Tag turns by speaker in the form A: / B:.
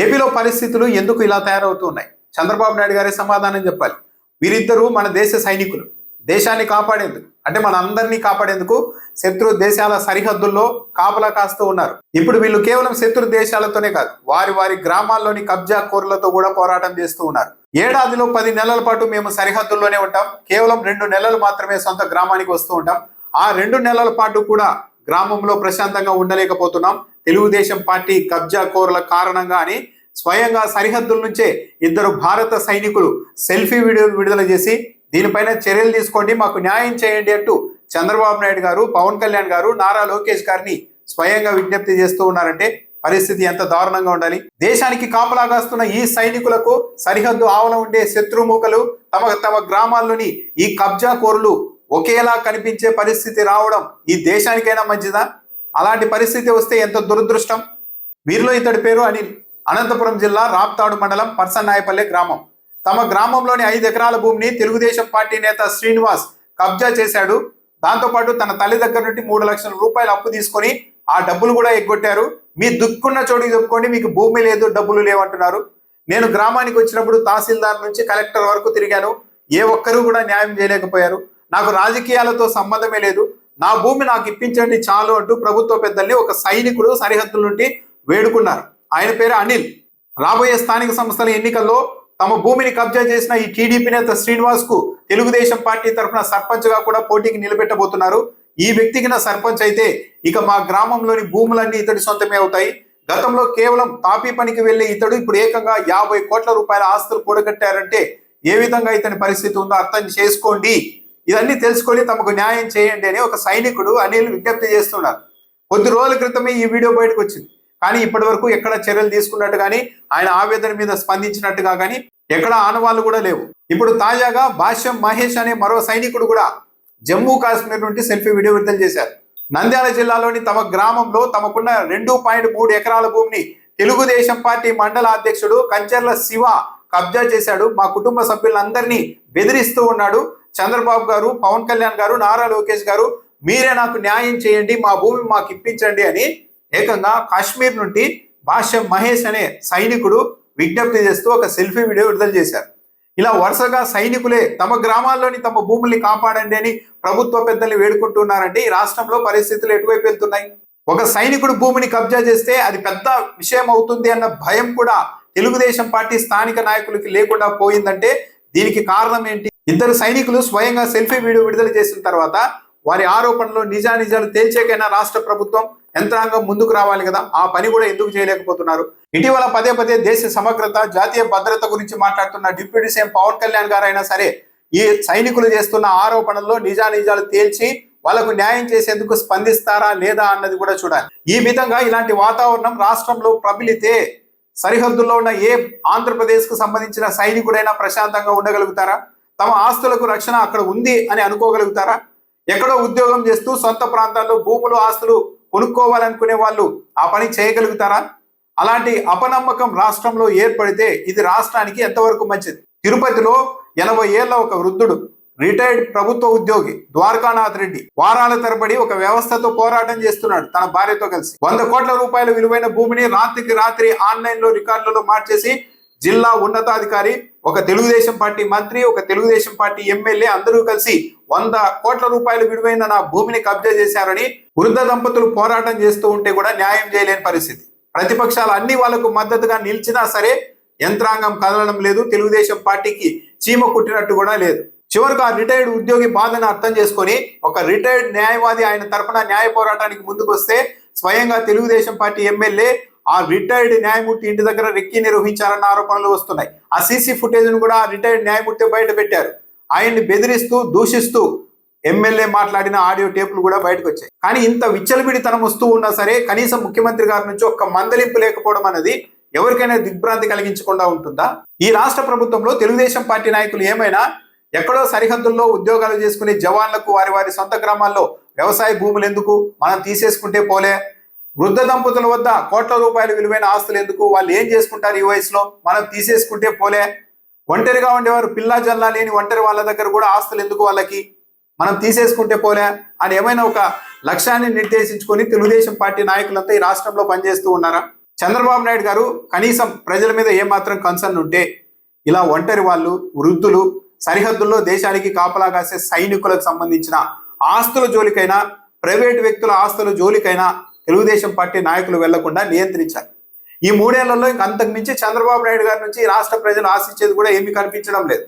A: ఏపీలో పరిస్థితులు ఎందుకు ఇలా తయారవుతూ ఉన్నాయి? చంద్రబాబు నాయుడు గారే సమాధానం చెప్పాలి. వీరిద్దరూ మన దేశ సైనికులు. దేశాన్ని కాపాడేందుకు, అంటే మన అందరినీ కాపాడేందుకు శత్రు దేశాల సరిహద్దుల్లో కాపలా కాస్తూ ఉన్నారు. ఇప్పుడు వీళ్ళు కేవలం శత్రు దేశాలతోనే కాదు, వారి వారి గ్రామాల్లోని కబ్జా కోర్లతో కూడా పోరాటం చేస్తూ ఉన్నారు. ఏడాదిలో 10 నెలల పాటు మేము సరిహద్దుల్లోనే ఉంటాం. కేవలం 2 నెలలు మాత్రమే సొంత గ్రామానికి వస్తూ ఉంటాం. ఆ 2 నెలల పాటు కూడా గ్రామంలో ప్రశాంతంగా ఉండలేకపోతున్నాం. తెలుగుదేశం పార్టీ కబ్జా కోర్ల కారణంగా అని స్వయంగా సరిహద్దుల నుంచే 2 భారత సైనికులు సెల్ఫీ వీడియోలు విడుదల చేసి దీనిపైన చర్యలు తీసుకోండి, మాకు న్యాయం చేయండి అంటూ చంద్రబాబు నాయుడు గారు, పవన్ కళ్యాణ్ గారు, నారా లోకేష్ గారిని స్వయంగా విజ్ఞప్తి చేస్తూ ఉన్నారంటే పరిస్థితి ఎంత దారుణంగా ఉండాలి. దేశానికి కాపలా కాస్తున్న ఈ సైనికులకు సరిహద్దు ఆవల ఉండే శత్రుముఖలు తమ గ్రామాల్లోని ఈ కబ్జా కోరులు ఒకేలా కనిపించే పరిస్థితి రావడం ఈ దేశానికైనా మంచిదా? అలాంటి పరిస్థితి వస్తే ఎంత దురదృష్టం. వీరిలో ఇతడి పేరు అనిల్. అనంతపురం జిల్లా రాప్తాడు మండలం పర్సన్నాయపల్లె గ్రామం. తమ గ్రామంలోని 5 ఎకరాల భూమిని తెలుగుదేశం పార్టీ నేత శ్రీనివాస్ కబ్జా చేశాడు. దాంతోపాటు తన తల్లి దగ్గర నుండి 3 లక్షల రూపాయలు అప్పు తీసుకొని ఆ డబ్బులు కూడా ఎగ్గొట్టారు. మీ దుక్కున్న చోటుకి చెప్పుకోండి, మీకు భూమి లేదు, డబ్బులు లేవంటున్నారు. నేను గ్రామానికి వచ్చినప్పుడు తహసీల్దార్ నుంచి కలెక్టర్ వరకు తిరిగాను. ఏ ఒక్కరూ కూడా న్యాయం చేయలేకపోయారు. నాకు రాజకీయాలతో సంబంధమే లేదు, నా భూమి నాకు ఇప్పించండి చాలు అంటూ ప్రభుత్వ పెద్దల్ని ఒక సైనికుడు సరిహద్దుల నుండి వేడుకున్నారు. ఆయన పేరు అనిల్. రాబోయే స్థానిక సంస్థల ఎన్నికల్లో తమ భూమిని కబ్జా చేసిన ఈ టీడీపీ నేత శ్రీనివాస్ కు తెలుగుదేశం పార్టీ తరఫున సర్పంచ్ గా కూడా పోటీకి నిలబెట్టబోతున్నారు. ఈ వ్యక్తికి నా సర్పంచ్ అయితే ఇక మా గ్రామంలోని భూములన్నీ ఇతడి సొంతమే అవుతాయి. గతంలో కేవలం తాపీ పనికి వెళ్లే ఇతడు ఇప్పుడు ఏకంగా 50 కోట్ల రూపాయల ఆస్తులు కూడగట్టారంటే ఏ విధంగా ఇతని పరిస్థితి ఉందో అర్థం చేసుకోండి. ఇవన్నీ తెలుసుకొని తమకు న్యాయం చేయండి అని ఒక సైనికుడు అనిల్ విజ్ఞప్తి చేస్తున్నారు. కొద్ది రోజుల క్రితమే ఈ వీడియో బయటకు వచ్చింది. కానీ ఇప్పటి వరకు ఎక్కడ చర్యలు తీసుకున్నట్టు కానీ, ఆయన ఆవేదన మీద స్పందించినట్టుగా కానీ ఎక్కడ ఆనవాళ్ళు కూడా లేవు. ఇప్పుడు తాజాగా భాష్యం మహేష్ అనే మరో సైనికుడు కూడా జమ్మూ కాశ్మీర్ నుండి సెల్ఫీ వీడియో విడుదల చేశారు. నంద్యాల జిల్లాలోని తమ గ్రామంలో తమకున్న 2.3 ఎకరాల భూమిని తెలుగుదేశం పార్టీ మండల అధ్యక్షుడు కంచర్ల శివ కబ్జా చేశాడు. మా కుటుంబ సభ్యులందరినీ బెదిరిస్తూ ఉన్నాడు. చంద్రబాబు గారు, పవన్ కళ్యాణ్ గారు, నారా లోకేష్ గారు, మీరే నాకు న్యాయం చేయండి, మా భూమి మాకు ఇప్పించండి అని ఏకంగా కాశ్మీర్ నుండి భాష్యం మహేష్ అనే సైనికుడు విజ్ఞప్తి చేస్తూ ఒక సెల్ఫీ వీడియో విడుదల చేశారు. ఇలా వరుసగా సైనికులే తమ గ్రామాల్లోని తమ భూముల్ని కాపాడండి అని ప్రభుత్వ పెద్దల్ని వేడుకుంటున్నారంటే ఈ రాష్ట్రంలో పరిస్థితులు ఎటువైపు వెళ్తున్నాయి? ఒక సైనికుడు భూమిని కబ్జా చేస్తే అది పెద్ద విషయం అవుతుంది అన్న భయం కూడా తెలుగుదేశం పార్టీ స్థానిక నాయకులకి లేకుండా పోయిందంటే దీనికి కారణం ఏంటి? 2 సైనికులు స్వయంగా సెల్ఫీ వీడియో విడుదల చేసిన తర్వాత వారి ఆరోపణలు నిజానిజాలు తేల్చేకైనా రాష్ట్ర ప్రభుత్వం యంత్రాంగం ముందుకు రావాలి కదా. ఆ పని కూడా ఎందుకు చేయలేకపోతున్నారు? ఇటీవల పదే దేశ సమగ్రత, జాతీయ భద్రత గురించి మాట్లాడుతున్న డిప్యూటీ సీఎం పవన్ కళ్యాణ్ గారు అయినా సరే ఈ సైనికులు చేస్తున్న ఆరోపణల్లో నిజానిజాలు తేల్చి వాళ్ళకు న్యాయం చేసేందుకు స్పందిస్తారా లేదా అన్నది కూడా చూడాలి. ఈ విధంగా ఇలాంటి వాతావరణం రాష్ట్రంలో ప్రబలితే సరిహద్దుల్లో ఉన్న ఏ ఆంధ్రప్రదేశ్ కు సంబంధించిన సైనికుడైనా ప్రశాంతంగా ఉండగలుగుతారా? తమ ఆస్తులకు రక్షణ అక్కడ ఉంది అని అనుకోగలుగుతారా? ఎక్కడో ఉద్యోగం చేస్తూ సొంత ప్రాంతాల్లో భూములు, ఆస్తులు కొనుక్కోవాలనుకునే వాళ్ళు ఆ పని చేయగలుగుతారా? అలాంటి అపనమ్మకం రాష్ట్రంలో ఏర్పడితే ఇది రాష్ట్రానికి ఎంతవరకు మంచిది? తిరుపతిలో 80 ఏళ్ల ఒక వృద్ధుడు, రిటైర్డ్ ప్రభుత్వ ఉద్యోగి ద్వారకానాథ్ రెడ్డి వారాల తరబడి ఒక వ్యవస్థతో పోరాటం చేస్తున్నాడు. తన భార్యతో కలిసి 100 కోట్ల రూపాయల విలువైన భూమిని రాత్రికి రాత్రి ఆన్లైన్ లో రికార్డులలో మార్చేసి జిల్లా ఉన్నతాధికారి, ఒక తెలుగుదేశం పార్టీ మంత్రి, ఒక తెలుగుదేశం పార్టీ ఎమ్మెల్యే అందరూ కలిసి 100 కోట్ల రూపాయలు విలువైన నా భూమిని కబ్జా చేశారని వృద్ధ దంపతులు పోరాటం చేస్తూ ఉంటే కూడా న్యాయం చేయలేని పరిస్థితి. ప్రతిపక్షాలు అన్ని వాళ్లకు మద్దతుగా నిలిచినా సరే యంత్రాంగం కదలడం లేదు. తెలుగుదేశం పార్టీకి చీమ కుట్టినట్టు కూడా లేదు. చివరికి ఆ రిటైర్డ్ ఉద్యోగి బాధను అర్థం చేసుకొని ఒక రిటైర్డ్ న్యాయవాది ఆయన తరఫున న్యాయ పోరాటానికి ముందుకు వస్తే స్వయంగా తెలుగుదేశం పార్టీ ఎమ్మెల్యే ఆ రిటైర్డ్ న్యాయమూర్తి ఇంటి దగ్గర రెక్కి నిర్వహించారన్న ఆరోపణలు వస్తున్నాయి. ఆ సీసీ ఫుటేజ్ ను కూడా ఆ రిటైర్డ్ న్యాయమూర్తి బయట పెట్టారు. ఆయన్ని బెదిరిస్తూ, దూషిస్తూ ఎమ్మెల్యే మాట్లాడిన ఆడియో టేపులు కూడా బయటకు వచ్చాయి. కానీ ఇంత విచ్చలవిడితనం వస్తూ ఉన్నా సరే కనీసం ముఖ్యమంత్రి గారి నుంచి ఒక్క మందలింపు లేకపోవడం అనేది ఎవరికైనా దిగ్భ్రాంతి కలిగించకుండా ఉంటుందా? ఈ రాష్ట్ర ప్రభుత్వంలో తెలుగుదేశం పార్టీ నాయకులు ఏమైనా ఎక్కడో సరిహద్దుల్లో ఉద్యోగాలు చేసుకునే జవాన్లకు వారి వారి సొంత గ్రామాల్లో వ్యవసాయ భూములు ఎందుకు, మనం తీసేసుకుంటే పోలే? వృద్ధ దంపతుల వద్ద కోట్ల రూపాయల విలువైన ఆస్తులు ఎందుకు, వాళ్ళు ఏం చేసుకుంటారు ఈ వయసులో, మనం తీసేసుకుంటే పోలే? ఒంటరిగా ఉండేవారు, పిల్లా జల్లా లేని ఒంటరి వాళ్ళ దగ్గర కూడా ఆస్తులు ఎందుకు, వాళ్ళకి మనం తీసేసుకుంటే పోలే అని ఏమైనా ఒక లక్ష్యాన్ని నిర్దేశించుకొని తెలుగుదేశం పార్టీ నాయకులంతా ఈ రాష్ట్రంలో పనిచేస్తూ ఉన్నారా? చంద్రబాబు నాయుడు గారు కనీసం ప్రజల మీద ఏమాత్రం కన్సర్న్ ఉంటే ఇలా ఒంటరి వాళ్ళు, వృద్ధులు, సరిహద్దుల్లో దేశానికి కాపలా కాసే సైనికులకు సంబంధించిన ఆస్తుల జోలికైనా, ప్రైవేటు వ్యక్తుల ఆస్తుల జోలికైనా తెలుగుదేశం పార్టీ నాయకులు వెళ్లకుండా నియంత్రించాలి. ఈ 3 ఏళ్లలో ఇంక అంతకు మించి చంద్రబాబు నాయుడు గారి నుంచి రాష్ట్ర ప్రజలు ఆశించేది కూడా ఏమీ కనిపించడం లేదు.